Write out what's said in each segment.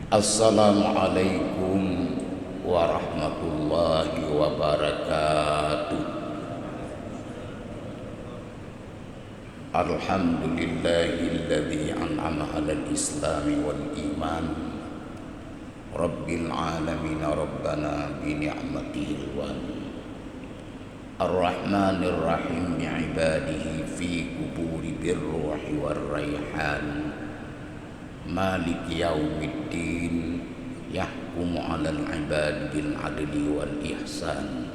Assalamualaikum warahmatullahi wabarakatuh. Alhamdulillahilladzi an'ama 'alal islami wal iman. Rabbil alamin rabbana bi ni'matihil wan. Ar-Rahmanir Rahim bi'ibadihi fi quburi birruhi war rayhan. Malik yaumiddin yahkumu 'alal 'ibadi bil 'adli wal ihsan.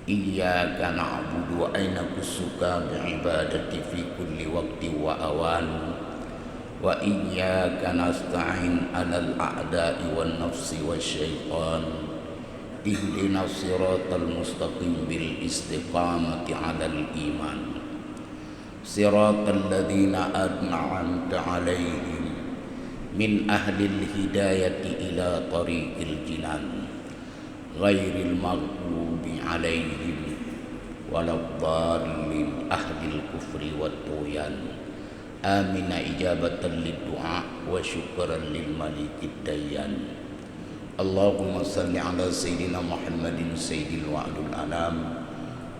Iyyaka na'budu wa naqsuka bi'ibadati fi kulli waqti wa awan. Wa iyyaka nasta'in 'alal a'da'i wan nafsi wasyaitan. Ihdinas siratal mustaqim bil istiqamati 'alal iman. Siratal ladzina an'amta 'alaihim min ahlil hidayati ila tariqil jinan ghairil maghdubi 'alaihim waladdallin ahlil kufri wat tughyan. Amina ijabatan lid-du'a wa syukran lil malikid dayyan. Allahumma salli ala sayyidina Muhammadin sayyidil wa'dul anam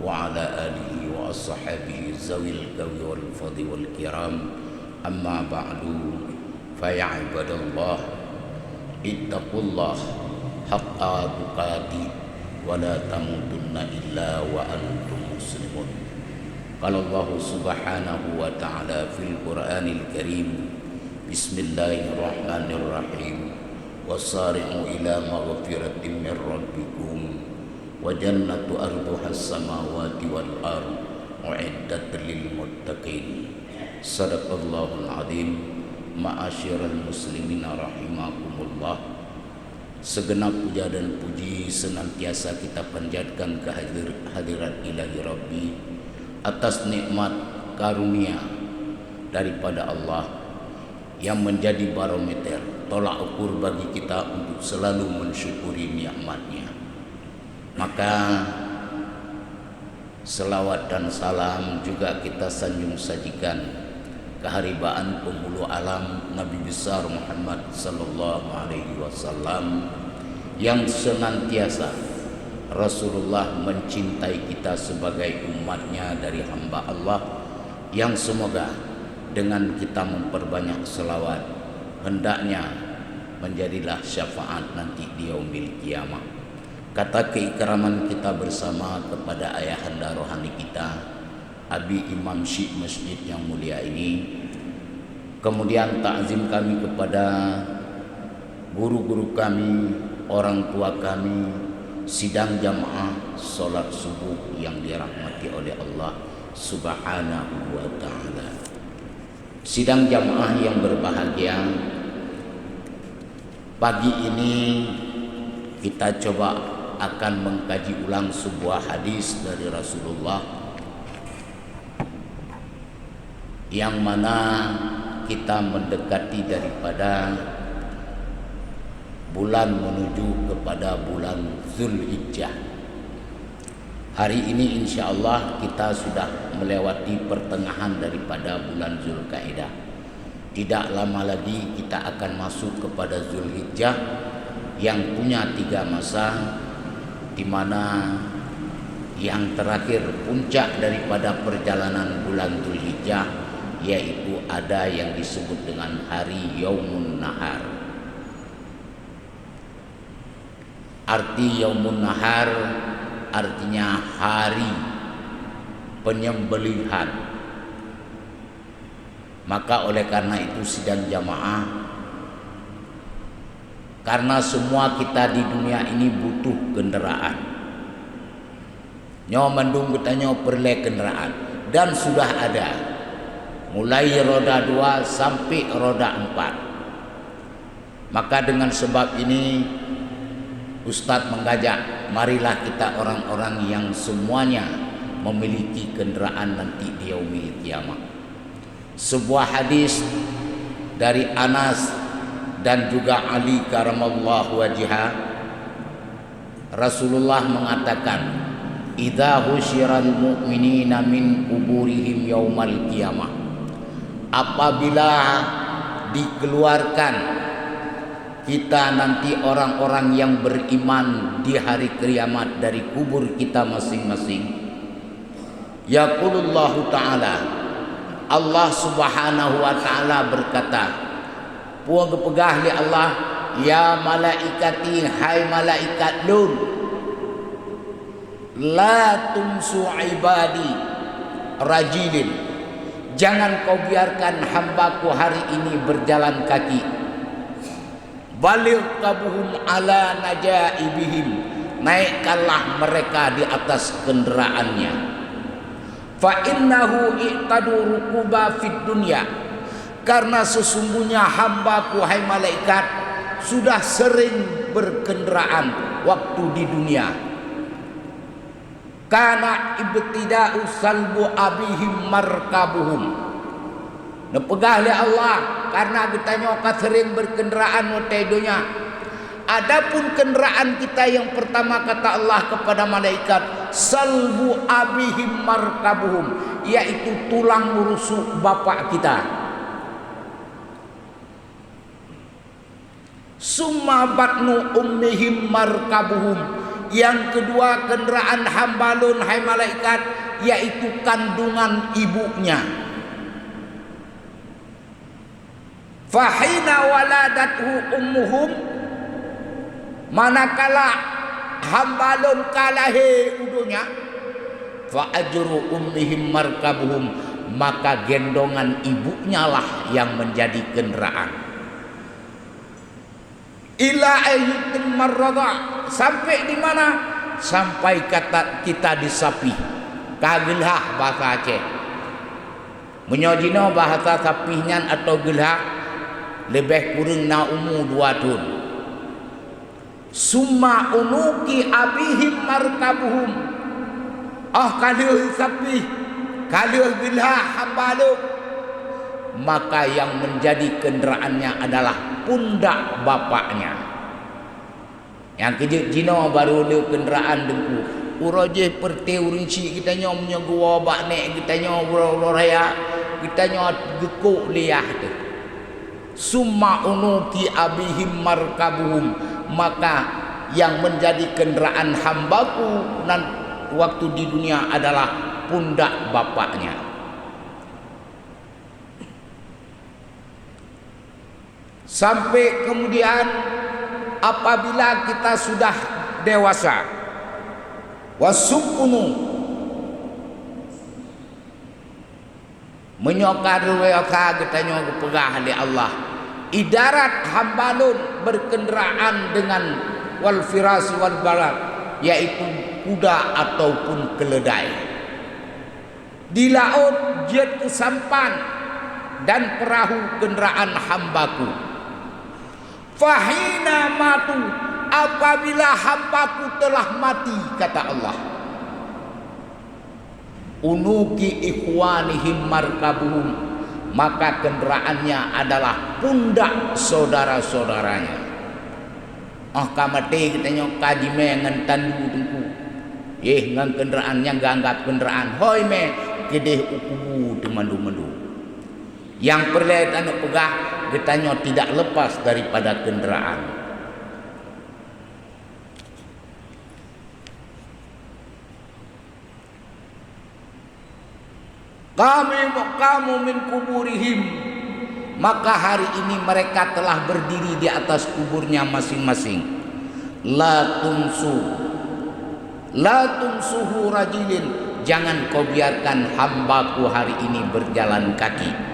wa ala alihi wa ashabihi zawil qawi wal fadli wal kiram. Amma ba'du, fa ya ibadallah ittaqullah haqqa tuqatih wa la tamutunna illa wa antum muslimun. Qala Allah subhanahu wa ta'ala fil Qur'anil Karim, bismillahirrahmanirrahim, wasari'u ila maghfiratin min rabbikum wa jannatu arduhas samawati wal ard u'iddat lil muttaqin. Sadaqallahul azim. Ma'asyiral muslimin rahimakumullah. Segenap puja dan puji senantiasa kita panjatkan ke hadirat ilahi Rabbi atas nikmat karunia daripada Allah yang menjadi barometer tolak ukur bagi kita untuk selalu mensyukuri nikmatnya. Maka selawat dan salam juga kita sanjung sajikan keharibaan penghulu alam Nabi besar Muhammad sallallahu alaihi wasallam yang senantiasa Rasulullah mencintai kita sebagai umatnya dari hamba Allah, yang semoga dengan kita memperbanyak selawat hendaknya menjadilah syafaat nanti di yaumil kiamah. Kata keikraman kita bersama kepada ayahanda rohani kita Abi Imam Syekh Masjid yang mulia ini, kemudian takzim kami kepada guru-guru kami, orang tua kami, sidang jamaah solat subuh yang dirahmati oleh Allah subhanahu wa ta'ala. Sidang jamaah yang berbahagia, pagi ini kita coba akan mengkaji ulang sebuah hadis dari Rasulullah, yang mana kita mendekati daripada bulan menuju kepada bulan Zulhijjah. Hari ini insyaallah kita sudah melewati pertengahan daripada bulan Zulkaidah. Tidak lama lagi kita akan masuk kepada Zulhijjah yang punya 3 masa, di mana yang terakhir puncak daripada perjalanan bulan Zulhijjah yaitu ada yang disebut dengan hari Yaumun Nahar. Arti Yaumun Nahar artinya hari penyembelihan. Maka oleh karena itu sidang jamaah, karena semua kita di dunia ini butuh kendaraan. Nyawa mendung bertanya perle kendaraan, dan sudah ada mulai roda 2 sampai roda 4. Maka dengan sebab ini Ustadz mengajak, marilah kita orang-orang yang semuanya memiliki kendaraan nanti di yaumil kiamah. Sebuah hadis dari Anas dan juga Ali karamallahu wajhah, Rasulullah mengatakan, idza husyiral mu'minina min kuburihim yaumal qiyamah, apabila dikeluarkan kita nanti orang-orang yang beriman di hari kiamat dari kubur kita masing-masing. Yaqulullahu ta'ala, Allah subhanahu wa ta'ala berkata, puang pegah li Allah, ya malaikati, hai malaikat lun, la tumsu ibadi rajilin, jangan kau biarkan hambaku hari ini berjalan kaki. Baligh kabuhum ala najaibihim, naikkanlah mereka di atas kenderaannya. Fa innahu i'tadu rukuba fid dunya, karena sesungguhnya hambaku hai malaikat sudah sering berkendaraan waktu di dunia. Kana ibtida'u salbu abihim markabuhum, nepegah oleh Allah karena kita nyokat sering berkendaraan waktu dunia. Adapun kendaraan kita yang pertama kata Allah kepada malaikat, salbu abihim markabuhum, yaitu tulang rusuk bapak kita. Summa batnu ummihim markabuhum, yang kedua kendaraan hambalun hai malaikat, yaitu kandungan ibunya. Fahina waladathu ummuhum, manakala hambalun kalahe udunya, fa ajru ummihim markabuhum, maka gendongan ibunya lah yang menjadi kendaraan. Ila ayyutim marradha, sampai di mana? Sampai kata kita di sapi. Kagelhah bahasa Aceh. Menyojino bahasa sapihnya atau gelhah lebih kurang na umur 2 tahun. Summa unuki abihim markabuhum, kalau sapi, kalau gelhah hambalu, maka yang menjadi kendaraannya adalah pundak bapaknya. Yang kejut jino baru le kenderaan dengku. Uraje perte urinci kita nyomnya gua bakne kita nyobrol raya kita nyot gekuk liah tu. Summa unuki abihim markabuhum, maka yang menjadi kenderaan hambaku dan waktu di dunia adalah pundak bapaknya. Sampai kemudian apabila kita sudah dewasa, wasukunu menyokar weka kita nyok pegah oleh Allah, idarat hambalun berkendaraan dengan wal firasi wal balat, yaitu kuda ataupun keledai. Di laut jet kesampan dan perahu kendaraan hambaku. Fahina matu, apabila hambaku telah mati, kata Allah, unuki ikhwanihim markabuhum, maka kendaraannya adalah pundak saudara-saudaranya. Kamate kita nyok kaji me ngan tandu tengku, ngan kendaraannya ganggap kendaraan, hoi me kedeh ukubu temandu-mandu. Yang perlihat anak pegah getanya tidak lepas daripada kendaraan. Kamu min kuburihim, maka hari ini mereka telah berdiri di atas kuburnya masing-masing. La tumsuhu rajilin, jangan kau biarkan hambaku hari ini berjalan kaki.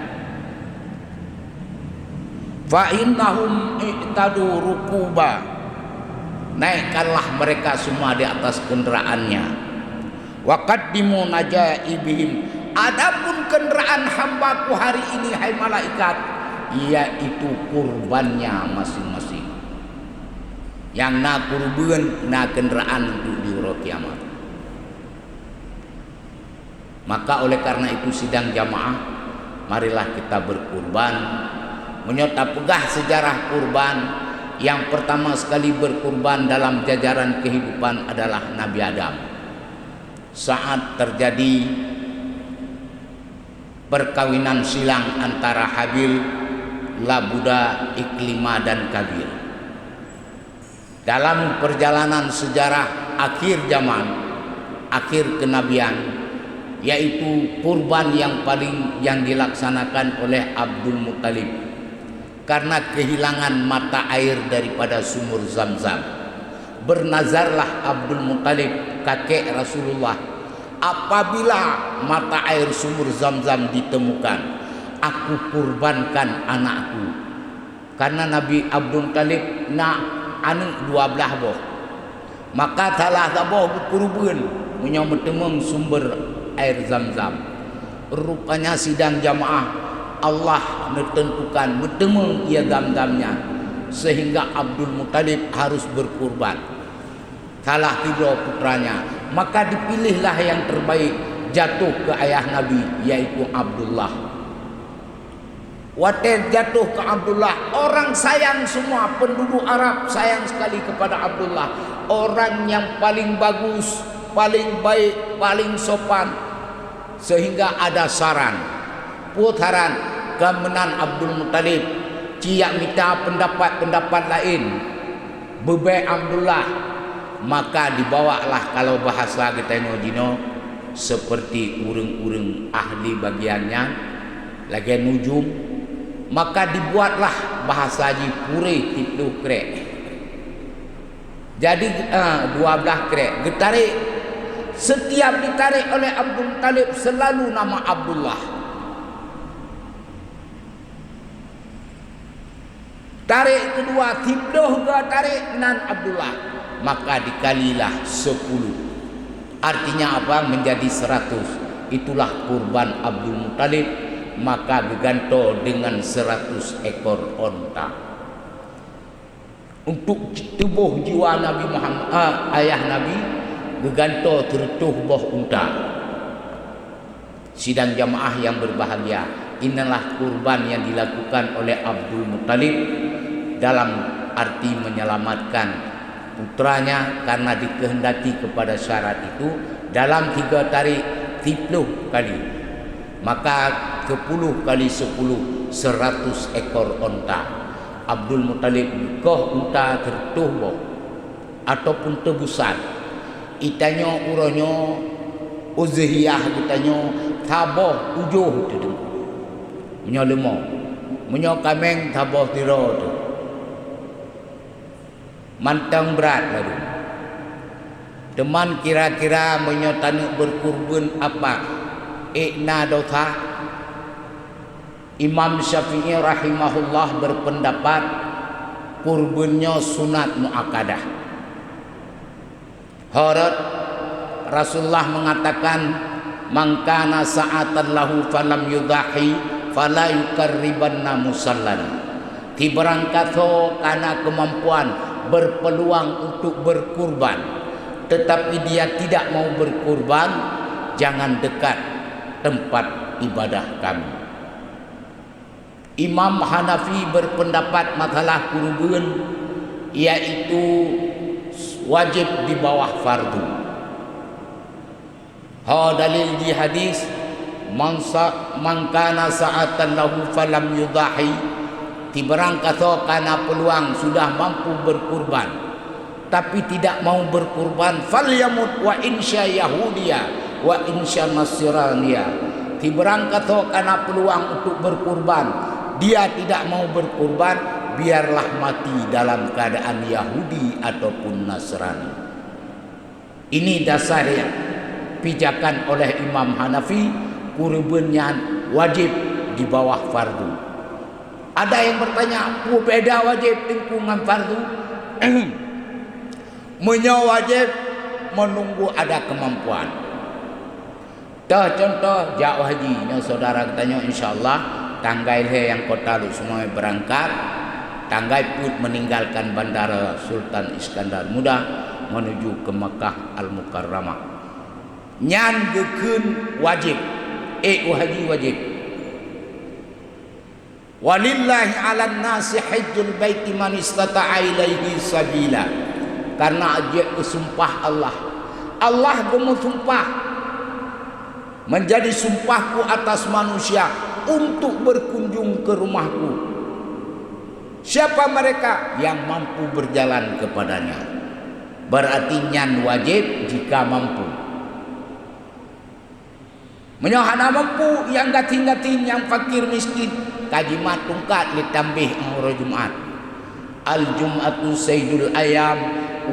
Fa innahum i'tadu rukuba, naikkanlah mereka semua di atas kendaraannya. Wa qaddimu najaibihim, adapun kendaraan hambaku hari ini hai malaikat, yaitu kurbannya masing-masing. Yang na kurban na kendaraan untuk di hari kiamat. Maka oleh karena itu sidang jamaah, marilah kita berkurban. Menyota pegah sejarah kurban. Yang pertama sekali berkurban dalam jajaran kehidupan adalah Nabi Adam. Saat terjadi perkawinan silang antara Habil, Labuda, Iklima dan Kabil. dalam perjalanan sejarah akhir zaman, akhir kenabian, yaitu kurban yang paling dilaksanakan oleh Abdul Muttalib karena kehilangan mata air daripada sumur Zam-Zam. Bernazarlah Abdul Muttalib, kakek Rasulullah, apabila mata air sumur Zam-Zam ditemukan, aku kurbankan anakku. Karena Nabi Abdul Muttalib nak anak 12 boh. Maka salah boh kurban menyametemeng sumber air Zam-Zam. Rupanya sidang jamaah Allah menentukan bertemeng ia Zam-Zamnya, sehingga Abdul Muttalib harus berkurban. Salah 3 putranya, maka dipilihlah yang terbaik jatuh ke ayah Nabi, yaitu Abdullah. Waktu jatuh ke Abdullah, orang sayang semua, penduduk Arab sayang sekali kepada Abdullah. Orang yang paling bagus, paling baik, paling sopan. Sehingga ada saran, putaran kemenan Abdul Muttalib, ciak minta pendapat-pendapat lain, bebe Abdullah. Maka dibawalah, kalau bahasa kita Jino, seperti urang-urang ahli bagiannya lagi nujum, maka dibuatlah bahasa pure itu krek. Jadi 12 krek ditarik. Setiap ditarik oleh Abdul Muttalib selalu nama Abdullah. Tarik kedua, tipdoh ke tarik nan Abdullah, maka dikalilah 10. Artinya apa? Menjadi 100. Itulah kurban Abdul Muttalib. Maka diganto dengan 100 ekor onta. Untuk tubuh jiwa Nabi Muhammad, ayah Nabi, diganto tertuh boh unta. Sidang jamaah yang berbahagia, inilah kurban yang dilakukan oleh Abdul Muttalib dalam arti menyelamatkan putranya, karena dikehendaki kepada syarat itu dalam 3 tarik 30 kali, maka 10 kali 10 100 ekor onta. Abdul Muttalib koh unta tertuh boh ataupun tebusan. Itanyo uronyo uzhiyah itanyo taboh ujuh tu. Menyo lemo, menyo kameng taboh tiro tu. Mantang berat lalu. Teman kira-kira menyo tanuk berkurban apa? Ikna dota. Imam Syafi'i rahimahullah berpendapat kurbannya sunat muakkadah. Harat Rasulullah mengatakan, man kana sa'atan lahu falam yudahi fala yukarribanna musallan. Tiberangkato kana kemampuan, berpeluang untuk berkurban, tetapi dia tidak mau berkurban, jangan dekat tempat ibadah kami. Imam Hanafi berpendapat masalah kurban yaitu wajib di bawah fardu. Dalil di hadis, man kana sa'atan lahu falam yudahi, tiberangkato kana peluang sudah mampu berkurban tapi tidak mau berkurban, falyamut wa insya yahudiya wa insya nasraniya. Tiberangkato kana peluang untuk berkurban, dia tidak mau berkurban, biarlah mati dalam keadaan Yahudi ataupun Nasrani. Ini dasar yang pijakan oleh Imam Hanafi, kurbannya wajib di bawah fardu. Ada yang bertanya, beda wajib lingkungan fardu? Wajib menunggu ada kemampuan. Contoh jauh haji, yang saudara tanya, insyaAllah tanggai yang kota lu semua berangkat, tanggai pun meninggalkan bandara Sultan Iskandar Muda menuju ke Makkah Al-Mukarramah. Nyan gekeun wajib, haji wajib. Walillahi 'alan nasi hajjul baiti man istata'a ilaihi sabila. Karena aja sumpah Allah. Allah sumpah menjadi sumpahku atas manusia untuk berkunjung ke rumahku. Siapa mereka yang mampu berjalan kepadanya? Berarti nyan wajib jika mampu. Menyohana mampu yang gatin-gatin, yang fakir miskin, kaji mat tungkat ditambih uro Jumat. Al Jum'atu sayyidul ayam,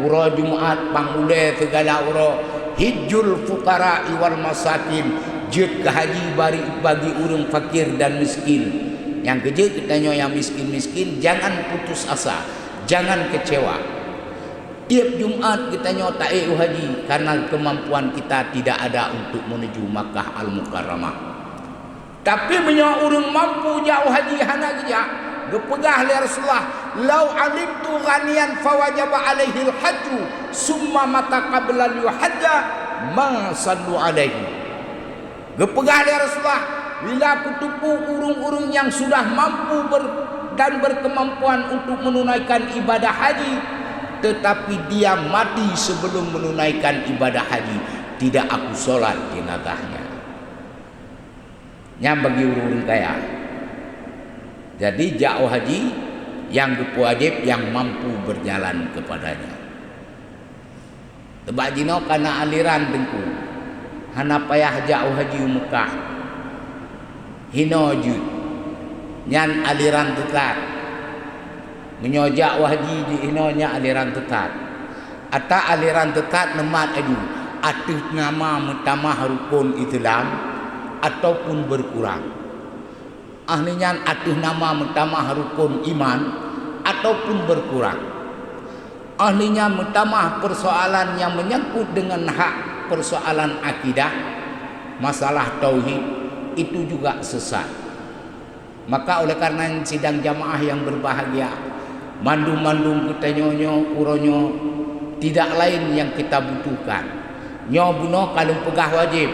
uro Jumat pangule segala uro. Hijjul fuqara wal masakin, jut ke haji bagi urang fakir dan miskin. Yang kerja kita yang miskin-miskin, jangan putus asa, jangan kecewa. Tiap Jumat kita ta'i haji karena kemampuan kita tidak ada untuk menuju Makkah Al-Mukarramah. Tapi menyo urang mampu jauh haji hana kerja, gepegah li Rasulullah, "Lau alimtu ghaniyan fawajaba alaihi al-hajju, summa mata qabla al-hajja ma sallu alaihi." Gepegah li Rasulullah, bila kutupu urung-urung yang sudah mampu dan berkemampuan untuk menunaikan ibadah haji, tetapi dia mati sebelum menunaikan ibadah haji, tidak aku solat jenazahnya. Yang bagi urung kaya. Jadi jauh haji yang wajib yang mampu berjalan kepadanya. Tebak jino karena aliran dengku, hana payah jauh haji Mekah. Hino jud nyan aliran tekat menyojak wahji di hinonya aliran tekat ata aliran tekat nemat adu atuh nama mutamah rukun Islam ataupun berkurang ahlinya atuh nama mutamah rukun iman ataupun berkurang ahlinya mutamah persoalan yang menyangkut dengan hak persoalan akidah masalah tauhid itu juga sesat. Maka oleh karena sidang jamaah yang berbahagia, mandum-mandum kita nyonyo uronyo tidak lain yang kita butuhkan. Nyo buno kalau pegah wajib,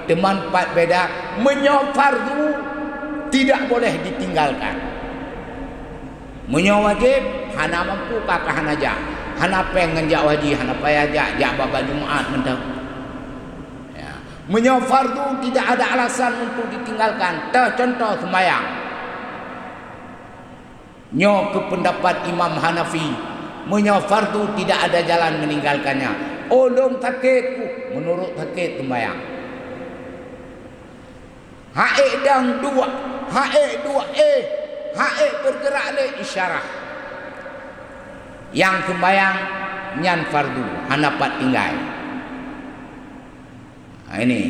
teman pat beda menyo fardu tidak boleh ditinggalkan. Menyo wajib hana mampu kakak hana ja, hana pengen ja wajib, hana payah ja baba Jumat mentang. Menyo fardu tidak ada alasan untuk ditinggalkan. Contoh sembahyang. Nyo ke pendapat Imam Hanafi, menyo fardu tidak ada jalan meninggalkannya. Olong takitku menurut takit sembahyang. Hae dang dua, hae dua hae bergerak le isyarah. Yang sembahyang nyan fardu, hanapat tinggal. Ini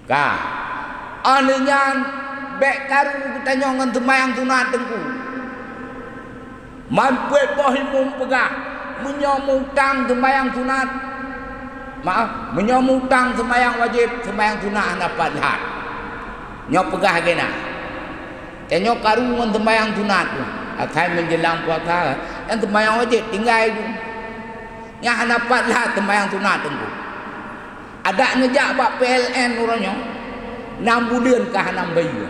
kah alenyan bek karu kita nyongan temayang tunat tengku mampu bohimum pegah menyomutang temayang tunat maaf menyomutang temayang wajib temayang tunat dapat lihat nyok pegah gena nyo karu ngan temayang tunat akai menjelang puasa yang temayang wajib tinggal itu yang dapat lihat tembayang tunat tengku. Ada ngejak bak PLN uranyo 6 bulan kah 6 bayi.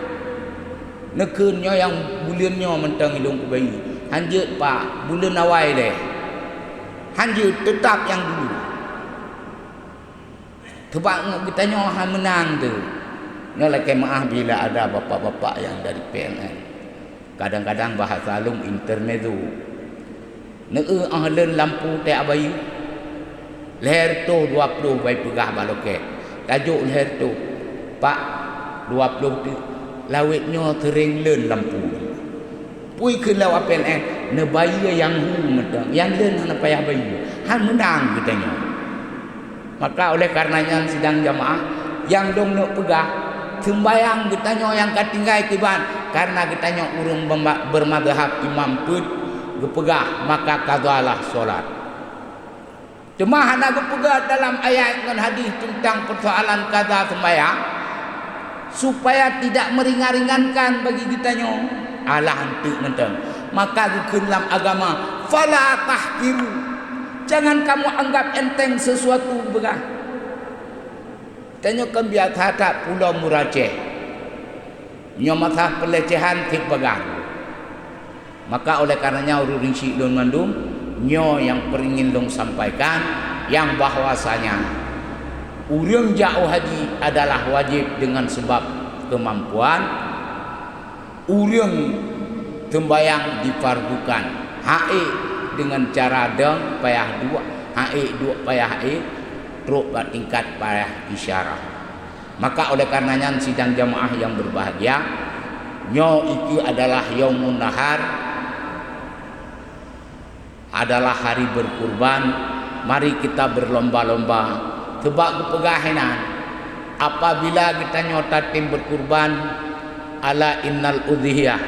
Nekeunnya yang bulannya mentang hidung ke bayi. Hanjut pak bulan awal deh. Hanjut tetap yang dulu. Tebak kita nyoha menang tu. Nolak maaf bila ada bapak-bapak yang dari PLN. Kadang-kadang bahasa lung intermezzo. Neu ahlen lampu te abayu leher tu 20 bai pegah baloke tajuk leher tu pak 20 tu lawitnya tering len lampu pui keun law PLN ne bayi yang hu mentang yang len hana payah bayi han menang katanya. Maka oleh karenanya sidang jamaah yang dong nak pegah sembayang katanya yang katinggai kiban karena katanya urung bermadhab imam put gepegah maka qadalah solat. Cuma hana gepegah dalam ayat dan hadis tentang persoalan qada sembahyang supaya tidak meringan-ringankan bagi kita nyo. Alah henteu mentang. Maka dikeun dalam agama fala tahqiru. Jangan kamu anggap enteng sesuatu begah. Tanyo kembiat hatat pulau muraceh. Nyo masa pelecehan tik begah. Maka oleh karenanya urung si don mandum nyo yang peringin dong sampaikan yang bahwasanya urang jauh haji adalah wajib dengan sebab kemampuan urang tembayang difardukan hae dengan cara deng payah dua hae dua payah teruk tingkat payah isyarah. Maka oleh karenanya sidang jamaah yang berbahagia, nyo iki adalah yaumun nahar, adalah hari berkurban. Mari kita berlomba-lomba tebak kepegahenan. Apabila kita nyota tim berkurban, ala innal udhiyah,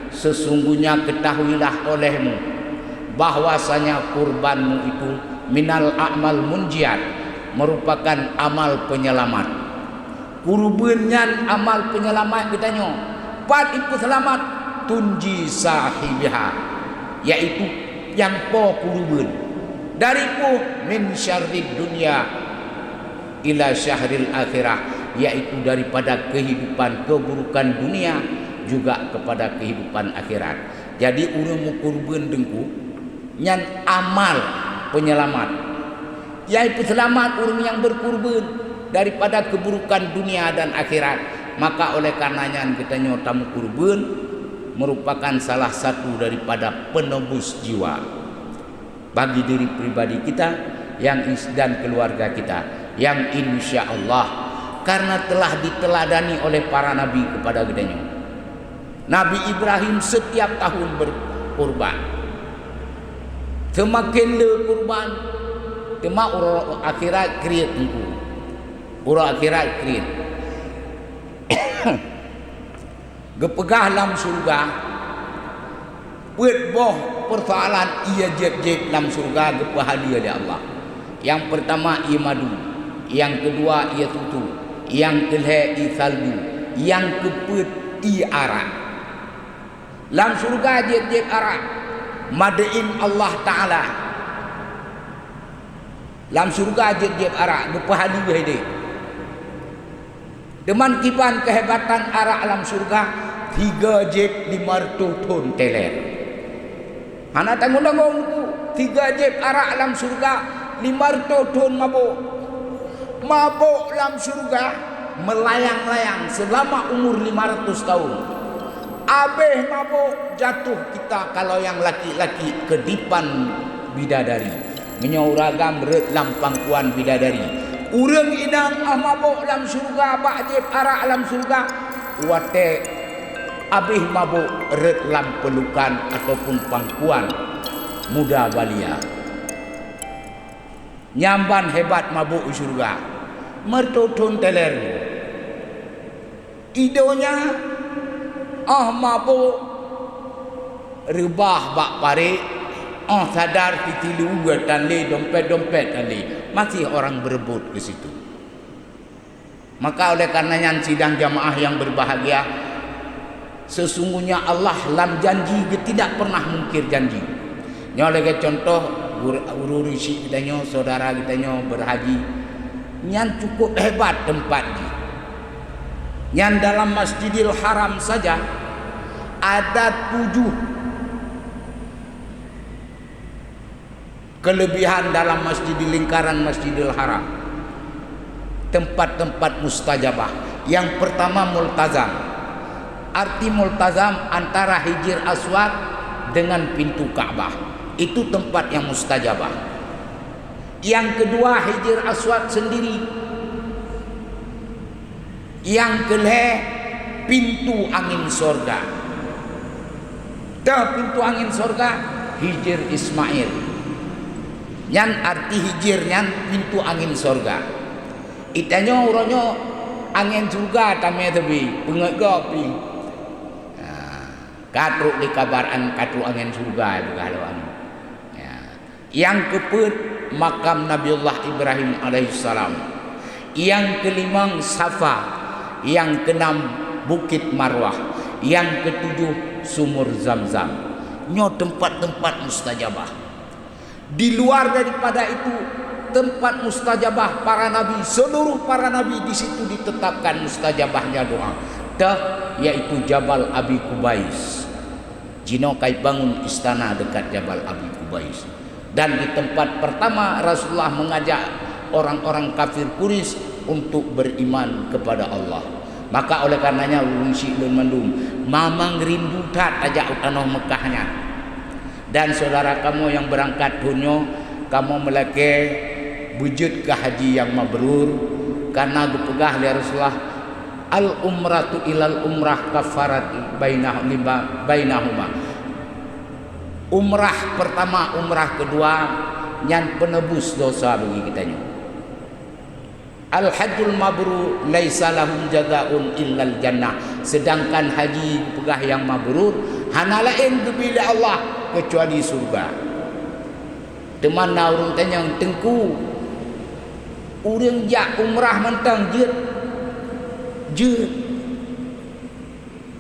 sesungguhnya ketahuilah olehmu bahwasanya kurbanmu itu minal a'mal munjiat, merupakan amal penyelamat. Kurbannya amal penyelamat kita nyo. Pat itu selamat tunji sahibiha, yaitu yang po kurban dari po min syarrid dunia ila syahril akhirah, yaitu daripada kehidupan keburukan dunia juga kepada kehidupan akhirat. Jadi urang kurban dengku nyan amal penyelamat, yaitu selamat urang yang berkurban daripada keburukan dunia dan akhirat. Maka oleh karenanya kita nyotamu kurban merupakan salah satu daripada penebus jiwa bagi diri pribadi kita yang dan keluarga kita, yang insya Allah karena telah diteladani oleh para nabi kepada gedenya. Nabi Ibrahim setiap tahun berkurban. Semakin le kurban, tema urang akhirat kriet engku. Urang akhirat kriet. Gepegah dalam surga, buat boh persoalan ia jeb-jeb dalam surga gepah hadiah dari Allah. Yang pertama ia madu, yang kedua ia susu, yang kelih ia salju, yang keempat ia arak. Dalam surga jeb-jeb arak, madain Allah Taala. Dalam surga jeb-jeb arak gepah hadiah dia. Deman kipan kehebatan arak dalam surga 3 jeb 500 ton teler. Anak tanggung-tanggung 3 jeb arak dalam surga 500 ton mabuk. Mabuk dalam surga melayang-layang selama umur 500 tahun. Abeh mabuk jatuh kita kalau yang laki-laki kedipan bidadari. Menyauragam ret lampangkuan bidadari. Urang idang mabuk dalam surga, bakjib arak dalam surga, wate abih mabuk ret lam pelukan ataupun pangkuan muda balia. Nyamban hebat mabuk di surga, mertutun teler. Idonya mabuk rebah bak pare, sadar titilu dan le dompet-dompet dan le. Masih orang berebut ke situ. Maka oleh karenanya sidang jamaah yang berbahagia, sesungguhnya Allah lam janji tidak pernah mungkir janji. Nyoleh contoh ururi si kita nyo, saudara kita nyo berhaji, nyan cukup hebat tempat ni. Nyan dalam Masjidil Haram saja ada 7 kelebihan dalam masjid di lingkaran Masjidil Haram. Tempat-tempat mustajabah. Yang pertama multazam. Arti multazam antara Hijr Aswad dengan pintu Ka'bah. Itu tempat yang mustajabah. Yang kedua Hijr Aswad sendiri. Yang kelih pintu angin sorga. Dah pintu angin sorga Hijr Ismail. Yang arti hijir yang pintu angin sorga. Itanya orangnya angin surga kami tebi pengegapi. Katruk dikabaran katruk angin surga juga lawan. Ya. Yang keempat makam Nabiullah Ibrahim alaihissalam. Yang kelima Safa. Yang keenam Bukit Marwah. Yang ketujuh Sumur Zamzam. Nyo tempat-tempat mustajabah. Di luar daripada itu tempat mustajabah para nabi, seluruh para nabi di situ ditetapkan mustajabahnya doa. Yaitu Jabal Abi Kubais. Jino kai bangun istana dekat Jabal Abi Kubais. Dan di tempat pertama Rasulullah mengajak orang-orang kafir Quraisy untuk beriman kepada Allah. Maka oleh karenanya ulun syilun mandum mamang rindu tat ajak utanoh Mekahnya. Dan saudara kamu yang berangkat dunyo, kamu melake wujud ke haji yang mabrur, karena gupegah li Rasulullah al umratu ilal umrah kafarat bainahuma. Umrah pertama, umrah kedua yang penebus dosa bagi kitanya. Al hajjul mabrur laisa lahum jazaa'un illal jannah. Sedangkan haji pegah yang mabrur hana lain bila Allah kecuali surga. Teman urang tanya tengku urang jak umrah mentang jeut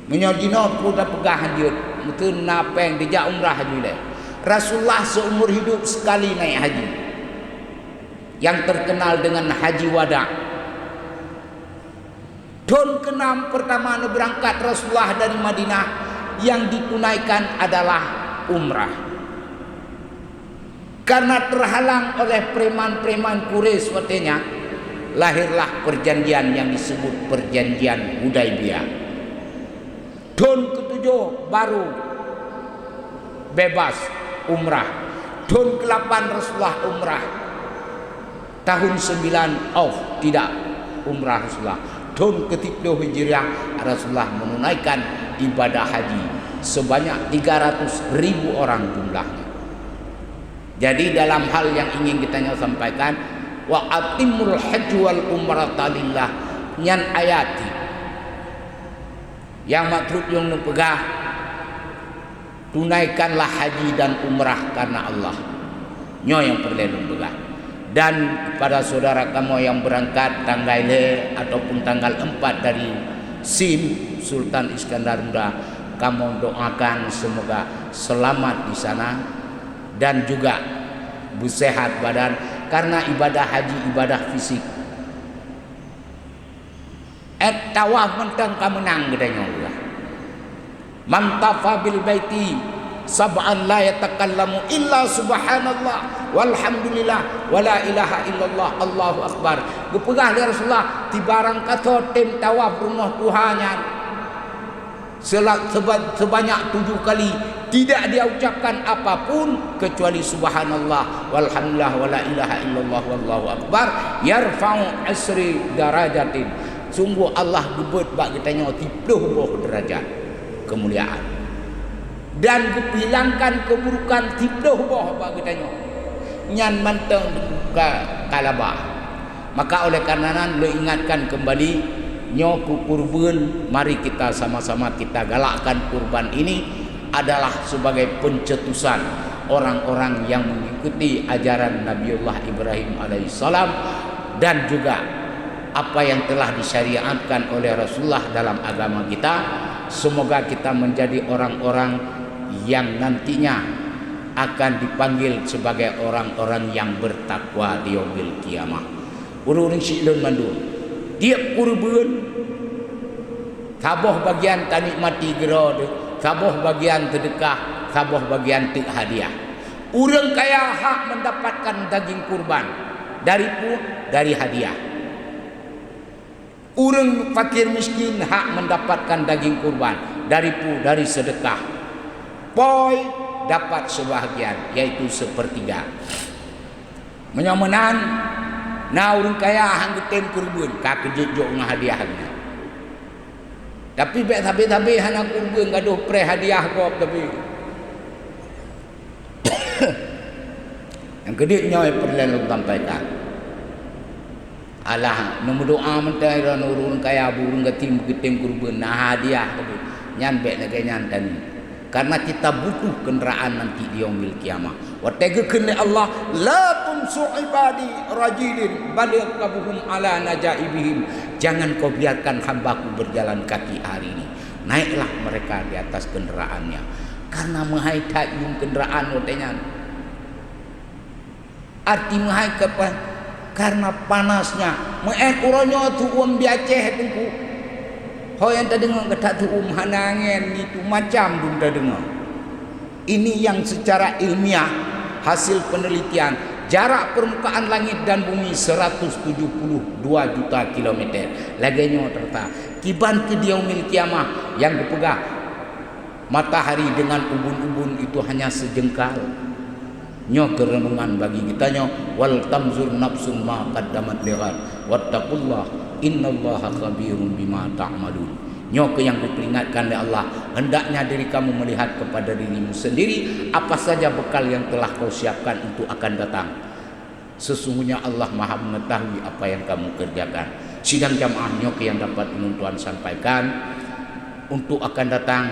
menyojino puda pegah jeut mungkin napeng dijak umrah haji le. Rasulullah seumur hidup sekali naik haji yang terkenal dengan haji wada. Tahun ke-6 pertama berangkat Rasulullah dari Madinah, yang ditunaikan adalah umrah. Karena terhalang oleh preman-preman Quraisy waktunya, lahirlah perjanjian yang disebut perjanjian Hudaibiyah. Tahun ke-7 baru bebas umrah. Tahun ke-8 Rasulullah umrah. Tahun 9 tidak umrah Rasulullah. Tahun ke-3 Hijriah Rasulullah menunaikan ibadah haji sebanyak 300.000 orang jumlahnya. Jadi dalam hal yang ingin kita sampaikan, wa atimul hajj wal umrata lillah, nyan ayati yang maksud yang pegah, tunaikanlah haji dan umrah karena Allah. Nyo yang perlu pegah. Dan kepada saudara kamu yang berangkat tanggal ataupun tanggal 4 dari SIM Sultan Iskandar Muda, kamu doakan semoga selamat di sana dan juga bersehat badan, karena ibadah haji ibadah fisik. Tawaf mentang kamu nang gedenya Allah. Man tafa bil baiti sab'an la yatakallamu illa subhanallah walhamdulillah wala ilaha illallah Allahu akbar. Gepegah dari Rasulullah tibarang kata tim tawaf rumah Tuhannya sebanyak 7 kali tidak dia ucapkan apapun kecuali subhanallah walhamdulillah wala ilaha illallah wallahu akbar, yarfa'u asri darajatin. Sungguh Allah gebet bak kitanya 30 derajat kemuliaan, dan dihilangkan keburukan 30 bak kitanya nyan manteng kalabah. Maka oleh karena lo ingatkan kembali nyoku kurban, mari kita sama-sama kita galakkan kurban ini adalah sebagai pencetusan orang-orang yang mengikuti ajaran Nabiullah Ibrahim alaihissalam, dan juga apa yang telah disyariatkan oleh Rasulullah dalam agama kita. Semoga kita menjadi orang-orang yang nantinya akan dipanggil sebagai orang-orang yang bertakwa di yaumil kiamah. Urun syilun mandu tiap kurban saboh bagian tanikmati gerode, saboh bagian sedekah, saboh bagian tik hadiah. Urang kaya hak mendapatkan daging kurban dari hadiah. Urang fakir miskin hak mendapatkan daging kurban dari sedekah. Poi dapat sebahagian, yaitu sepertiga. Menyomenan na urang kaya hanggetem kurban ka kejejok ngahadiahnya. Tapi bek tabe-tabe hana kurban gaduh pre hadiah kok tapi. Yang kedua perlu sampaikan. Alah nombor doa mentai ran urun kaya burung getim getem kurban nah hadiah tapi nyan bek lagi nyan tani. Karena kita butuh kenderaan nanti di yaumil kiamah. Wa tagekeun Allah la tunsu ibadi rajilin balighabuhum ala najaibihim. Jangan kau biarkan hambaku berjalan kaki hari ini. Naiklah mereka di atas kenderaannya. Karena mahai tayung kenderaan watenya. Arti mahai karena panasnya. Meek uronyo tu biaceh tengku. Ho yang terdengar kata tu hanangen itu macam belum terdengar. Ini yang secara ilmiah hasil penelitian jarak permukaan langit dan bumi 172 juta kilometer. Laganya terta Kiban ke yaumil kiamah yang dipegang matahari dengan ubun-ubun itu hanya sejengkal. Nyo kerenungan bagi kita nyo, wal tamzur nafsun ma qaddamat lighad wattaqullah innallaha khabirum bima ta'malun. Nyo ke yang diperingatkan oleh Allah, hendaknya diri kamu melihat kepada dirimu sendiri apa saja bekal yang telah kau siapkan untuk akan datang. Sesungguhnya Allah Maha mengetahui apa yang kamu kerjakan. Sidang jamaah nyo ke yang dapat Tuan sampaikan untuk akan datang,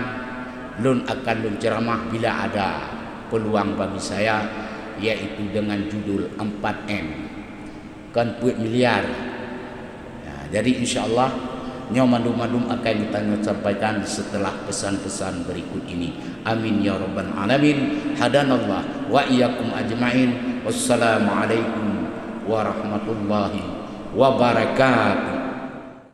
lun akan lun ceramah bila ada peluang bagi saya, yaitu dengan judul 4M kan puit miliar. Jadi insyaAllah nyo mandum-mandum akan kita sampaikan setelah pesan-pesan berikut ini. Amin ya rabbal alamin. Hadanallah wa iyyakum ajma'in. Wassalamualaikum warahmatullahi wabarakatuh.